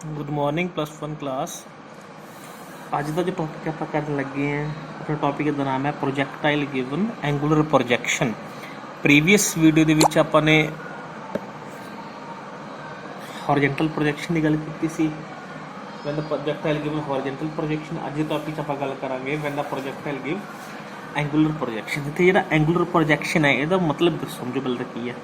Good morning +1 class. ਅੱਜ ਦਾ ਜੋ topic ਆਪਾਂ ਕਰਨ ਲੱਗੇ ਹਾਂ, ਆਪਣਾ ਟੌਪਿਕ ਦਾ ਨਾਮ ਹੈ ਪ੍ਰੋਜੈਕਟਾਈਲ given angular projection. Previous video ਦੇ ਵਿੱਚ ਆਪਾਂ ਨੇ ਹੌਰੀਜ਼ੌਂਟਲ ਪ੍ਰੋਜੈਕਸ਼ਨ ਦੀ ਗੱਲ ਕੀਤੀ ਸੀ, ਵੈਨ ਦਾ ਪ੍ਰੋਜੈਕਟਾਈਲ ਗਿਵਨ ਹੌਰੀਜ਼ੌਂਟਲ ਪ੍ਰੋਜੈਕਸ਼ਨ। ਅੱਜ ਦੇ ਟੌਪਿਕ 'ਚ ਆਪਾਂ ਗੱਲ ਕਰਾਂਗੇ ਵੈਨ ਦਾ ਪ੍ਰੋਜੈਕਟਾਈਲ ਗਿਵ ਐਂਗੂਲਰ ਪ੍ਰੋਜੈਕਸ਼ਨ। ਇੱਥੇ ਜਿਹੜਾ ਐਂਗੂਲਰ ਪ੍ਰੋਜੈਕਸ਼ਨ ਹੈ ਇਹਦਾ ਮਤਲਬ ਸਮਝੋ ਪਹਿਲਾਂ ਕੀ ਹੈ।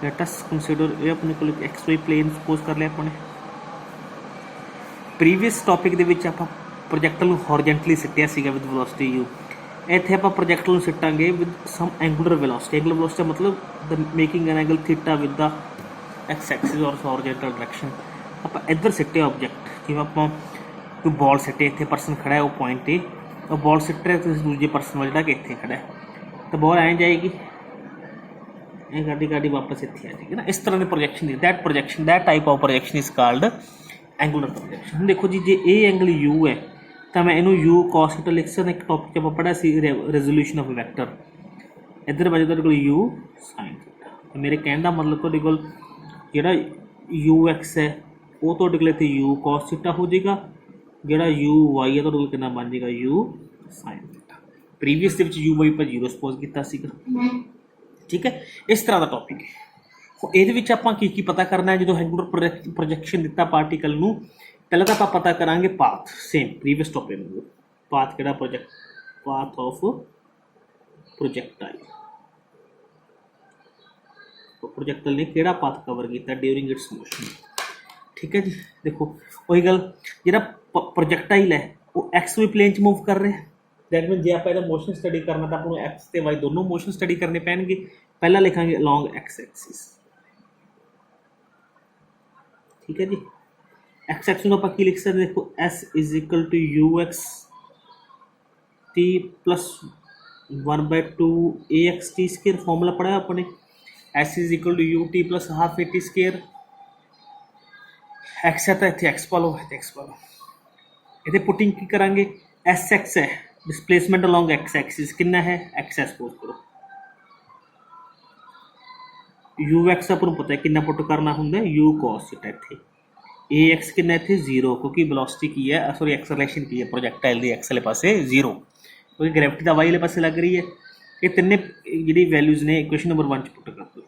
ਲੈਟ ਅਸ ਕੰਸੀਡਰ, ਇਹ ਆਪਣੇ ਕੋਲ ਐਕਸ ਵਾਈ ਪਲੇਨ ਸਪੋਜ਼ ਕਰ ਲਿਆ ਆਪਾਂ ਨੇ। ਪ੍ਰੀਵੀਅਸ ਟੌਪਿਕ ਦੇ ਵਿੱਚ ਆਪਾਂ ਪ੍ਰੋਜੈਕਟਲ ਨੂੰ ਹੌਰੀਜ਼ੌਂਟਲੀ ਸਿੱਟਿਆ ਸੀਗਾ ਵਿਦ ਵੈਲੋਸਿਟੀ ਯੂ। ਇੱਥੇ ਆਪਾਂ ਪ੍ਰੋਜੈਕਟਲ ਨੂੰ ਸਿੱਟਾਂਗੇ with some angular velocity. Angular velocity ਦਾ ਮਤਲਬ the making an angle theta with the x axis ਔਰ ਹੌਰੀਜ਼ੌਂਟਲ ਡਾਇਰੈਕਸ਼ਨ। ਆਪਾਂ ਇੱਧਰ ਸਿੱਟਿਆ ਆਬਜੈਕਟ, ਜਿਵੇਂ ਆਪਾਂ ਕੋਈ ਬਾਲ ਸਿੱਟੇ, ਇੱਥੇ ਪਰਸਨ ਖੜਾ ਹੈ ਉਹ ਪੁਆਇੰਟ 'ਤੇ, ਉਹ ਬਾਲ ਸਿੱਟ ਰਿਹਾ ਤੁਸੀਂ ਦੂਜੇ ਪਰਸਨ ਵੱਲ ਜਿਹੜਾ ਕਿ ਇੱਥੇ ਖੜਾ ਹੈ, ਤਾਂ ਬਾਲ ਐਂ ਜਾਏਗੀ, ਇਹ ਗਾਡੀ ਵਾਪਸ ਇੱਥੇ ਆ ਜਾਏਗੀ ਨਾ। ਇਸ ਤਰ੍ਹਾਂ ਦੇ ਪ੍ਰੋਜੈਕਸ਼ਨ ਦੀ that type of projection is called angular projection. ਹੁਣ ਦੇਖੋ ਜੀ, ਜੇ ਇਹ ਐਂਗਲ ਯੂ ਹੈ ਤਾਂ ਮੈਂ ਇਹਨੂੰ ਯੂ cos ਥੀਟਾ ਲਿਖ ਸਕਦਾ। ਇੱਕ ਟੌਪਿਕ 'ਚ ਆਪਾਂ ਪੜ੍ਹਿਆ ਸੀ ਰੈਜ਼ੋਲੂਸ਼ਨ ਆਫ ਵੈਕਟਰ। ਇੱਧਰ ਵਜੇ ਤੁਹਾਡੇ ਕੋਲ ਯੂ ਸਾਈਨ ਥੀਟਾ। ਤਾਂ ਮੇਰੇ ਕਹਿਣ ਦਾ ਮਤਲਬ ਤੁਹਾਡੇ ਕੋਲ ਜਿਹੜਾ ਯੂ ਐਕਸ ਹੈ ਉਹ ਤੁਹਾਡੇ ਕੋਲ ਇੱਥੇ ਯੂ cos ਥੀਟਾ ਹੋ ਜਾਏਗਾ, ਜਿਹੜਾ ਯੂ ਵਾਈ ਹੈ ਤੁਹਾਡੇ ਕੋਲ ਕਿੰਨਾ ਬਣ ਜਾਏਗਾ ਯੂ ਸਾਈਨ ਥੀਟਾ। ਪ੍ਰੀਵੀਅਸ ਦੇ ਵਿੱਚ ਯੂ ਵਾਈ ਆਪਾਂ 0 ਸਪੋਜ਼ ਕੀਤਾ ਸੀਗਾ, ਠੀਕ ਹੈ। ਇਸ ਤਰ੍ਹਾਂ ਦਾ ਟੌਪਿਕ ਹੈ। ਇਹਦੇ ਵਿੱਚ ਆਪਾਂ ਕੀ ਪਤਾ ਕਰਨਾ ਹੈ। ਜਦੋਂ ਐਂਗੂਲਰ ਪ੍ਰੋਜੈਕਸ਼ਨ ਦਿੱਤਾ ਪਾਰਟੀਕਲ ਨੂੰ, ਪਹਿਲਾਂ ਤਾਂ ਆਪਾਂ ਪਤਾ ਕਰਾਂਗੇ ਪਾਥ, ਸੇਮ ਪ੍ਰੀਵੀਅਸ ਟੌਪਿਕ ਨੂੰ। ਪਾਥ ਕਿਹੜਾ ਪਾਥ ਆਫ ਪ੍ਰੋਜੈਕਟਾਈਲ, ਪ੍ਰੋਜੈਕਟਾਈਲ ਨੇ ਕਿਹੜਾ ਪਾਥ ਕਵਰ ਕੀਤਾ ਡਿਊਰਿੰਗ ਇਟਸ ਮੋਸ਼ਨ, ਠੀਕ ਹੈ ਜੀ। ਦੇਖੋ ਉਹੀ ਗੱਲ, ਜਿਹੜਾ ਪ੍ਰੋਜੈਕਟਾਈਲ ਹੈ ਉਹ ਐਕਸ ਵਾਈ ਪਲੇਨ 'ਚ ਮੂਵ ਕਰ ਰਿਹਾ। ਦੈਟ ਮੀਨ ਜੇ ਆਪਾਂ ਇਹਦਾ ਮੋਸ਼ਨ ਸਟੱਡੀ ਕਰਨਾ ਤਾਂ ਆਪਾਂ ਨੂੰ ਐਕਸ ਤੇ ਵਾਈ ਦੋਨੋਂ ਮੋਸ਼ਨ ਸਟੱਡੀ ਕਰਨੇ ਪੈਣਗੇ। ਪਹਿਲਾਂ ਲਿਖਾਂਗੇ ਅਲੋਂਗ ਐਕਸ ਐਕਸਿਸ, ਠੀਕ ਹੈ ਜੀ। ਐਕਸ ਐਕਸ ਨੂੰ ਆਪਾਂ ਕੀ ਲਿਖ ਸਕਦੇ, ਦੇਖੋ s is equal to u x t plus 1/2 a x t square. Formula पढ़ा है अपने, s is equal to u t plus half a t square. X है तो इतने एक्स पा लो, एक्स पा लो। इतने पुटिंग की करांगे, एस एक्स है डिस्प्लेसमेंट अलोंग एक्स एक्सिस कितना है एक्स सपोज करो। यू एक्स अपन पता है कितना पुट करना होंगे यू cos थीटा। इतने ए एक्स कितना इतने 0, क्योंकि वेलोसिटी की है सॉरी एक्सेलरेशन की है प्रोजैक्टाइल दी एक्स वाले पासे 0, क्योंकि ग्रेविटी तो वाई वाले पासे लग रही है। ये तिन्ने जी वैल्यूज ने इक्वेशन नंबर 1 च पुट कर दो,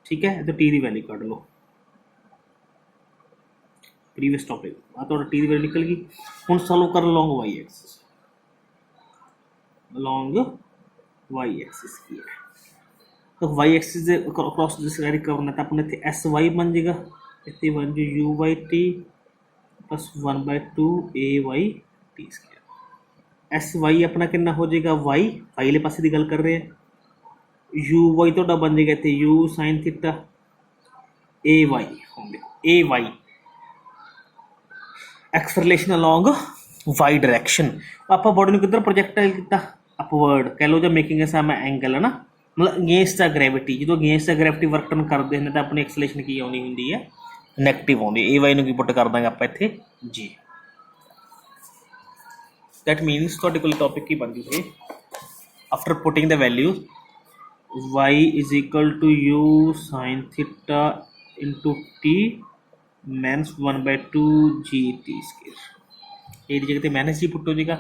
ठीक है। तो टी की वैल्यू कढ़ लो, प्रीवियस टॉपिक आ तो टी की वैल्यू निकल गई। हुण सॉल्व कर long y axis, long y axis की है तो वाई एक्सिस के अक्रॉस जिस कैरी करना तो अपने इतने एस वाई बन जाएगा, इतने बन जाए u y t plus 1/2 a y t square. S y अपना कितना हो जाएगा वाई वाले पासे की गल कर रहे हैं। यू वाई तो बन जाएगा इतने u sine theta a y होंगे, a y acceleration along y direction. आप बॉडी में किधर प्रोजैक्टाइल किया अपवर्ड कह लो, जब मेकिंग सम एंगल है ना, मतलब अगेंस्ट द ग्रेविटी। जो against the gravity work done करते हैं तो अपनी एक्सलेशन की आनी होंगी है नैगेटिव आती है। ए वाई की पुट कर देंगे आप इतने जी। दैट मीनस थोड़े को टॉपिक की बन गई after putting the value y is equal to u sine theta into t minus 1/2 g t square. ये जगह माइनस जी पुट हो जाएगा,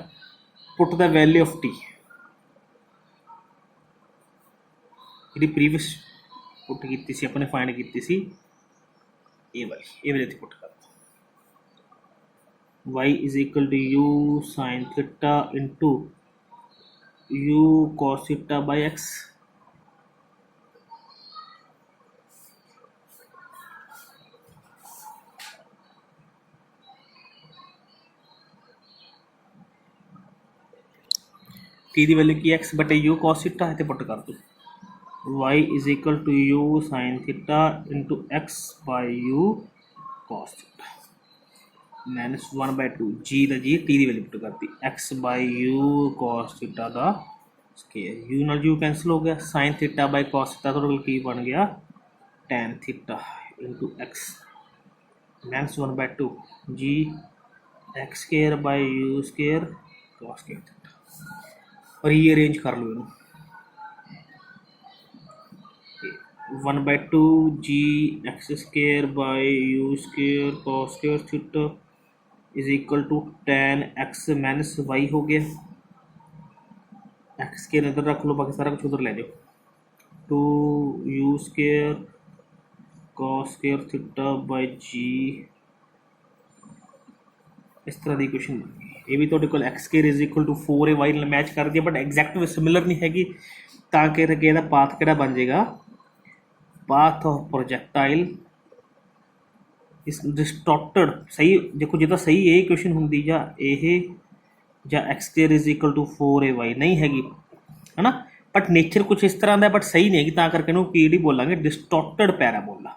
put the value of t g previous put की अपने फाइंड की ए वाली पुट कर दो। y is equal to u sine theta into you cos theta by x. T की वैल्यू की एक्स बटे यू cos थीटा है पुट कर दो। y is equal to u sine theta into x by you cos theta minus 1/2 जी का G T की value put करती x by you cos theta का स्केयर। यू नाल यू कैंसल हो गया, sign theta by cos theta तो की बन गया tan theta into x minus 1/2 g x square by u square cos square theta. और ये अरेंज कर लो इन्हों, 1/2 g x square by u square cos square theta is equal to tan x minus y हो गया। X square इधर रख लो, बाकी सारा कुछ उधर ले जाओ। 2u square cos square theta by g, इस तरह की इक्वेशन बन गई। ये भी तो x square is equal to 4ay match कर दिया, बट एग्जैक्ट सिमिलर नहीं हैगी, ਤਾਂ ਕਰਕੇ ਇਹਦਾ ਪਾਥ ਕਿਹੜਾ ਬਣ ਜਾਏਗਾ, पाथ ऑफ प्रोजेक्टाइल इस डिस्टॉर्टेड। सही देखो जो सही ये क्वेश्चन होंगी या ये या x square is equal to 4ay नहीं हैगी है ना, बट नेचर कुछ इस तरह का, बट सही नहीं हैगी, ਤਾਂ करके पीडी बोलांगे डिस्टॉर्टेड पैराबोला,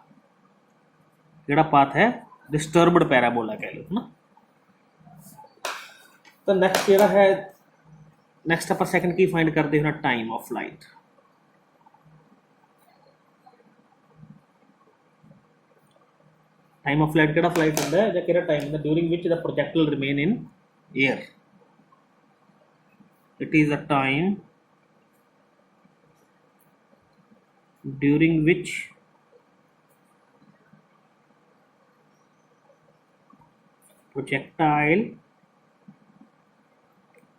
जोड़ा पाथ है डिस्टर्बड पैराबोला कह लो ना। तो नैक्सट जोड़ा है, नैक्सट आप सैकेंड की फाइंड करते हैं time of light. Time of flight केड़ा फ्लाइट होंदा है, केड़ा टाइम होंदा during which the projectile remain in air. It is a time during which projectile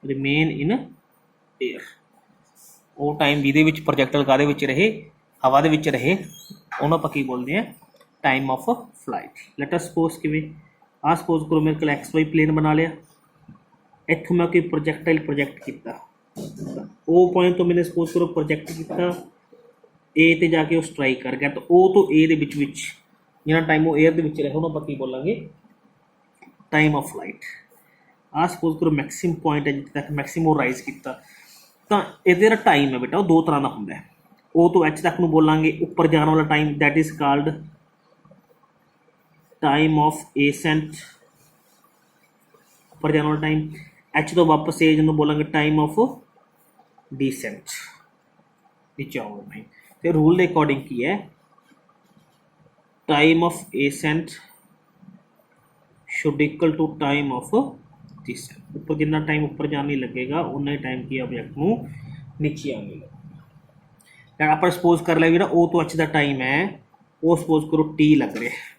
remain in air. वो टाइम जिहदे विच प्रोजेक्टाइल काहदे विच रहे, हवा दे विच रहे, उहनूं आपां की बोलदे हैं time of flight. Let us suppose कि आ सपोज करो मेरे को एक्स वाई प्लेन बना लिया, इत्थों मैं कोई प्रोजेक्टाइल प्रोजेक्ट किया, ओ पॉइंट तो मैंने सपोज करो प्रोजेक्ट किया ए ते जाके वो स्ट्राइक कर गया, तो ओ तो ए दे विच जिन्ना टाइम वो एयर दे विच रहा उन्होंने आपां की बोलांगे टाइम ऑफ फ्लाइट। आ सपोज करो मैक्सिमम पॉइंट है जिथे तक मैक्सिमम राइज किया, तो ये टाइम है बेटा वो दो तरह का होंगे, ओ तो एच तक नूं बोलांगे उपर जाने वाला time, that is called time of accent, ऊपर जाने वाला टाइम। एच तो वापस ए जिन्होंने बोलेंगे टाइम ऑफ डिसेंट, नीचे आने वाला टाइम। तो रूल के अकॉर्डिंग की है, time of ascent should equal to time of descent. ऊपर जितना टाइम ऊपर जाने लगेगा उन्ना ही टाइम की ऑब्जेक्ट को नीचे आने लगेगा। आप सपोज कर लिया ओ तो एच का टाइम है, वो सपोज करो टी लग रहा है,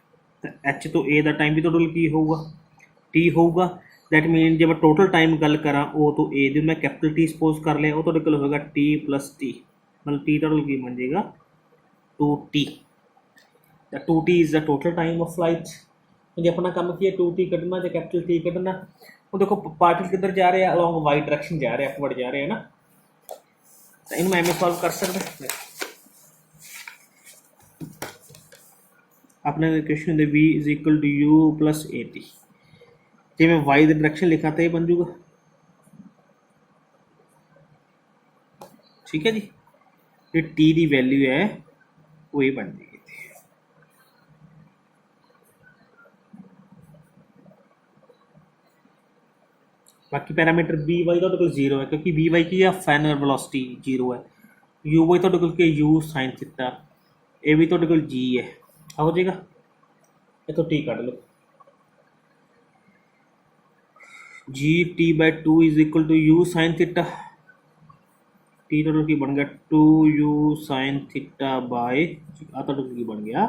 तो एच तो ए का टाइम भी टोटल की होगा टी होगा। दैट मीन जो मैं टोटल टाइम गल करा ओ तो ए जो मैं कैपिटल टी सपोज कर लिया, वो तो होगा टी प्लस टी, मतलब टी टोटल की बन जाएगा 2t। 2t is the total time of flight. जो अपना काम की है 2t कढ़ना जो कैपिटल टी कढ़ना, वो देखो पार्टिकल किधर जा रहे हैं, अलॉन्ग वाई डायरेक्शन जा रहे हैं, अपवर्ड जा रहे हैं ना। तो इन्हें मैं सॉल्व कर सकता अपने इक्वेशन दे v is equal to u plus a t. जो मैं y की डायरेक्शन लिखा तो ये बन जूगा, ठीक है जी। जो t की वैल्यू है वो ये बन जाएगी। बाकी पैरामीटर बी वाई तो जीरो है, क्योंकि बी वाई की फाइनल वेलोसिटी जीरो है। यू वाई तो यू साइन थीटा, ए भी तो जी है, हो जाएगा। ये तो टी कट लो, g t by 2 is equal to u sine theta, t total की बन गया 2u साइन थीटा बाय आ टोटल की बन गया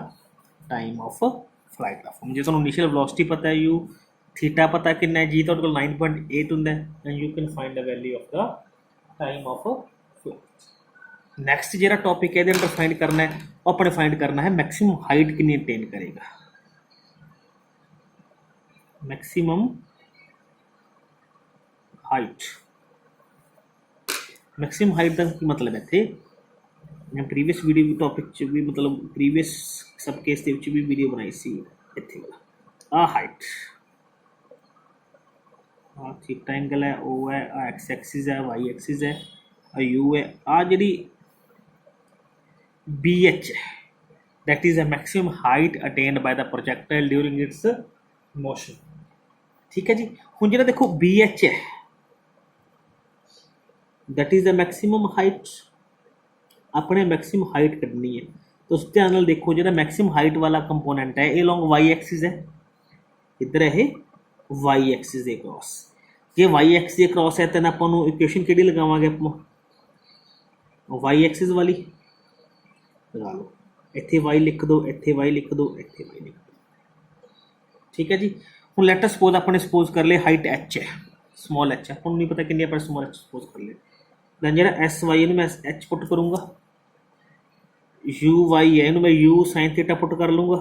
टाइम ऑफ फ्लाइट का फॉर्म। जो इनिशियल वेलोसिटी पता है u, थीटा पता कितना है, जी टोटल 9.8 होंगे, and you can find the value of the time of flight. Next जो टॉपिक है अंदर फाइंड करना है, अपने फाइंड करना है मैक्सिमम हाइट कितनी अटेन करेगा। मैक्सिमम हाइट, मैक्सिमम हाइट का मतलब इतने मैं प्रीवियस वीडियो टॉपिक च भी, मतलब प्रीवियस सब केस के भी वीडियो बनाई सी। इतने आ हाइट, आ थीटा एंगल है, ओ है, आ एक्स एक्सिस है, वाई एक्सिस है, आ यू है, आ जी बी एच है, that is a maximum height attend by the projectile during its motion. ठीक है जी। हुण जो देखो बी एच है, that is the maximum height, अपने मैक्सिमम हाइट कढ़नी है। तो उस ध्यान नाल देखो जो मैक्सिमम हाइट वाला कंपोनेंट है ये लॉन्ग वाई एक्सिस है, इधर है वाई एक्सिस के क्रॉस। जे वाई एक्सिस के क्रॉस है तो आपको इक्वेशन कि लगावे आप वाई एक्सिस वाली, लगा लो, इत्थे y लिख दो, इत्थे y लिख दो, इत्थे y लिख दो। ठीक है जी। हुण लेट अस सपोज अपने सपोज कर ले हाइट h है, स्मॉल h है, हुण नहीं पता कितनी, पर स्मॉल h सपोज कर ले। दैन जिहड़ा एस वाई मैं h पुट करूँगा, यू वाई है इनू मैं यू साइन थीटा पुट कर लूँगा,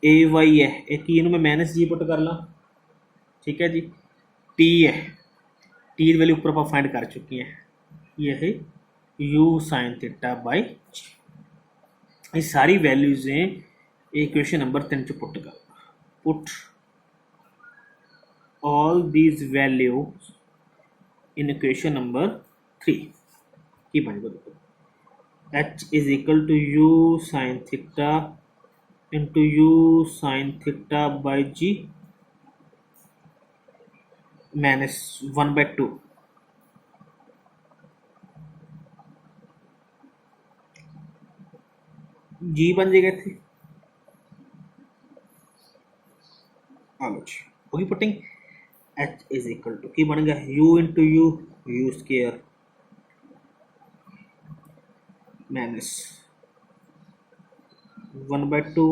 ए वाई है एक ही इनू मैं माइनस जी पुट कर ला। ठीक है जी। टी है, टी की वैल्यू ऊपर आप फाइंड कर चुके हैं, ये है यू साइन थीटा बाई जी। ये सारी वैल्यूज हैं इक्वेशन नंबर 3 च पुट कर, put all these values in equation number 3 की बन गया, h is equal to u sine theta into u sine theta by g minus 1/2। G बन जाएगा इतने, आलो जी वही putting h is equal to की बन गया u into u square minus 1/2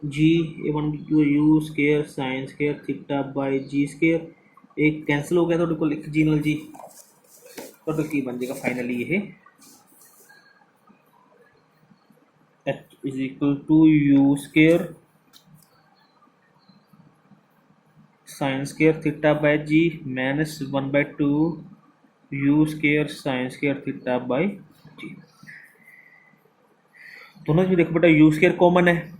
g, ये बन गया u square sine square theta by g square, एक कैंसिल हो गया तो को लिख जी नल जी, तो की बन जाएगा फाइनली ये h is equal to u square sine square theta by g minus 1/2 u square sine square theta by g. दोनों में देखो बेटा यू स्केयर कॉमन है,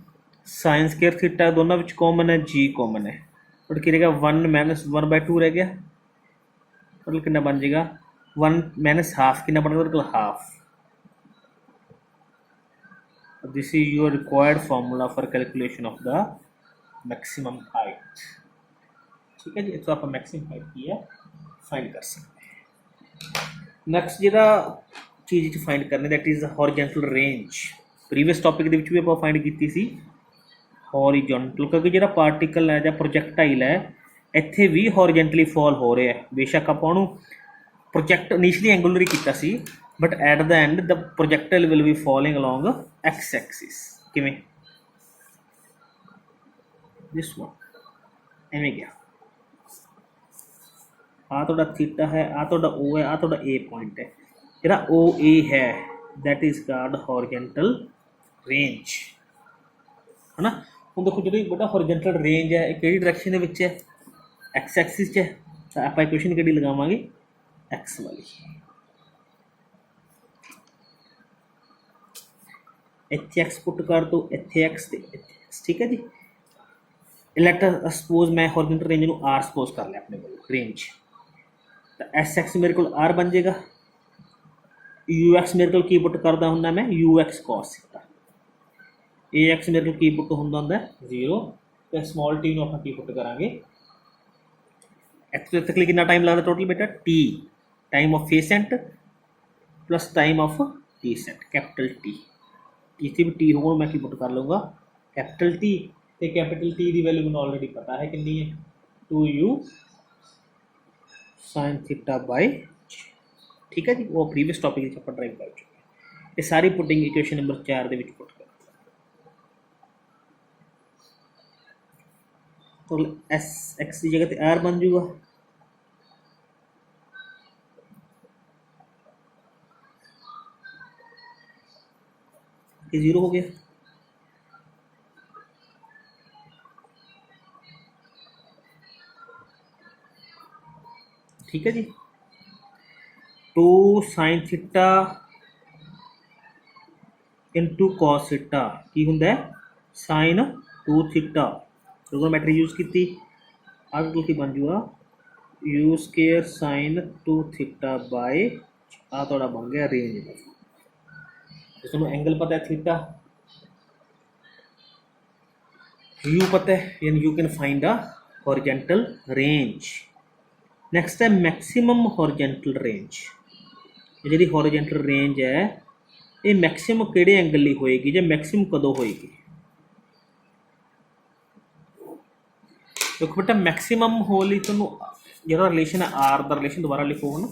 साइन स्केयर थीटा दोनों में कॉमन है, जी कॉमन है, और क्या रहेगा 1 माइनस 1/2 रह गया, मतलब कितना बन जाएगा 1 माइनस हाफ कितना बन गया half. This is your required formula for calculation of the maximum height. ठीक है जी, तो आप मैक्सिमम हाइट की है फाइंड कर सकते हैं। नैक्सट जो चीज़ फाइंड करनी that is horizontal range. Previous topic ਦੇ ਵਿੱਚ ਵੀ ਆਪਾਂ फाइंड ਕੀਤੀ ਸੀ हॉरिजॉन्टल, क्योंकि ਜਿਹੜਾ ਪਾਰਟੀਕਲ ਹੈ ਜਾਂ ਪ੍ਰੋਜੈਕਟਾਈਲ ਹੈ ਇੱਥੇ ਵੀ ਹॉरिजेंटली फॉल हो ਰਿਹਾ ਹੈ। बेशक ਆਪਾਂ ਉਹਨੂੰ ਪ੍ਰੋਜੈਕਟ ਇਨੀਸ਼ੀਅਲੀ ਐਂਗੂਲਰ ਹੀ ਕੀਤਾ ਸੀ, but at the end the projectile will be falling along x axis. किवें दिस वन एवें गया, आ तो थीटा है, आ तो ओ है, आ तो ए पॉइंट है, जो ओ ए है that is called horizontal range, है ना। हम देखो जी बेटा हॉरिजेंटल रेंज है कि डायरेक्शन है, एक्स एक्सिस है, तो आप इक्वेशन कि लगावे एक्स वाली, इतने एक्स पुट कर दो, इतने एक्स ते इतने एक्स। ठीक है जी। लेट सपोज मैं हॉरिजेंटल रेंज में आर सपोज कर लिया अपने को रेंज, तो एस एक्स मेरे को आर बन जाएगा, यू एक्स मेरे को की पुट करता हूँ मैं you x cos theta, A x मेरे को की पुट होंदा 0, तो स्मॉल टी में आप की पुट करांगे एक्स तक कितना टाइम लगता टोटल बेटा T, time of ascent plus time of descent capital T, इतने भी टी हो मैं की पुट कर लूँगा कैपिटल टी, तो कैपिटल टी की वैल्यू मैंने ऑलरेडी पता है कितनी है 2u साइन थीटा बाई। ठीक है जी, वो प्रीवियस टॉपिक आप ड्राइव कर चुके हैं। ये सारी पुटिंग इक्वेशन नंबर 4 के पुट कर, तो एस एक्स की जगह आर बन जूगा, ये 0 हो गया। ठीक है जी। 2 sign theta into cos theta की होंगे साइन 2 थीटा, ट्रिगोनोमेट्री यूज की आगे की बन जूगा u square sine 2 theta by आ थोड़ा बन गया रेंज। तो एंगल पता है थीटा, यू पता है, यानी you can find the horizontal range. Next है मैक्सिमम हॉरिजेंटल रेंज। ये जी हॉरिजेंटल रेंज है ये मैक्सिमम किहड़े एंगल ली होएगी, जो मैक्सिमम कदों होएगी। देखो बेटा मैक्सिमम हो ली तुम जो रिलेशन है आर का रिलेशन दोबारा लिखो ना,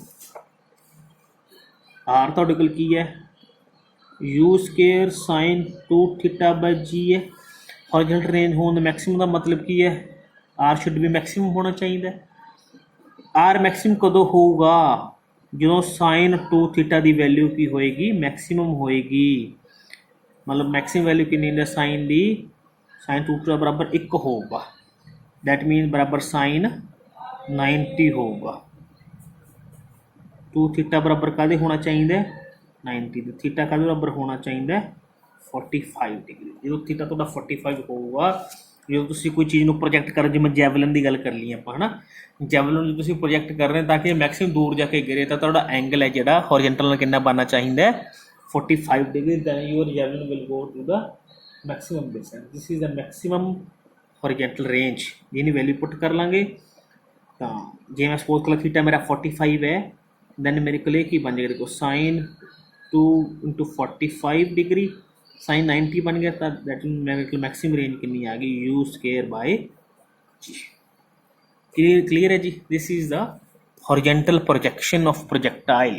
आर तो की है u square sine 2 theta by g है। हॉरिजॉन्टल रेंज होने ਦਾ मैक्सिमम ਦਾ मतलब ਕੀ ਹੈ, आर शुड भी मैक्सिमम होना चाहिए। आर मैक्सिमम कदों होगा, जो साइन 2 थीटा की वैल्यू की होएगी मैक्सिमम होएगी। मतलब मैक्सिमम वैल्यू कितनी है साइन दी, साइन 2 थीटा बराबर 1 होगा, दैट मीन बराबर साइन 90 होगा। 2 थीटा बराबर कादे होना चाहिए 90 दे, थीटा कादे बराबर होना चाहिए 45 डिग्री। जो थीटा तो 45 होगा, जो तुम कोई चीज़ में प्रोजैक्ट कर, जिमें जैवलिन की गल कर ली आप है ना, जैवलिन जो तुम प्रोजैक्ट कर रहे हैं ताकि मैक्सिमम दूर जाके गिरे, तो थोड़ा एंगल है जो हॉरिजॉन्टल कितना बनना चाहिए 45 degree, then your javelin will go to the maximum distance. This is the maximum horizontal range, जिन्हें वैल्यू पुट कर लाँगे। तो जे मैं सपोज कर थीटा मेरा 45 है, दैन मेरे को की बन जाएगा, देखो साइन 2 इंटू 45 डिग्री साइन 90 बन गया था, दैट मेरे को मैक्सिमम रेंज कितनी आ गई u square by g. Clear है जी। This is the horizontal projection of projectile.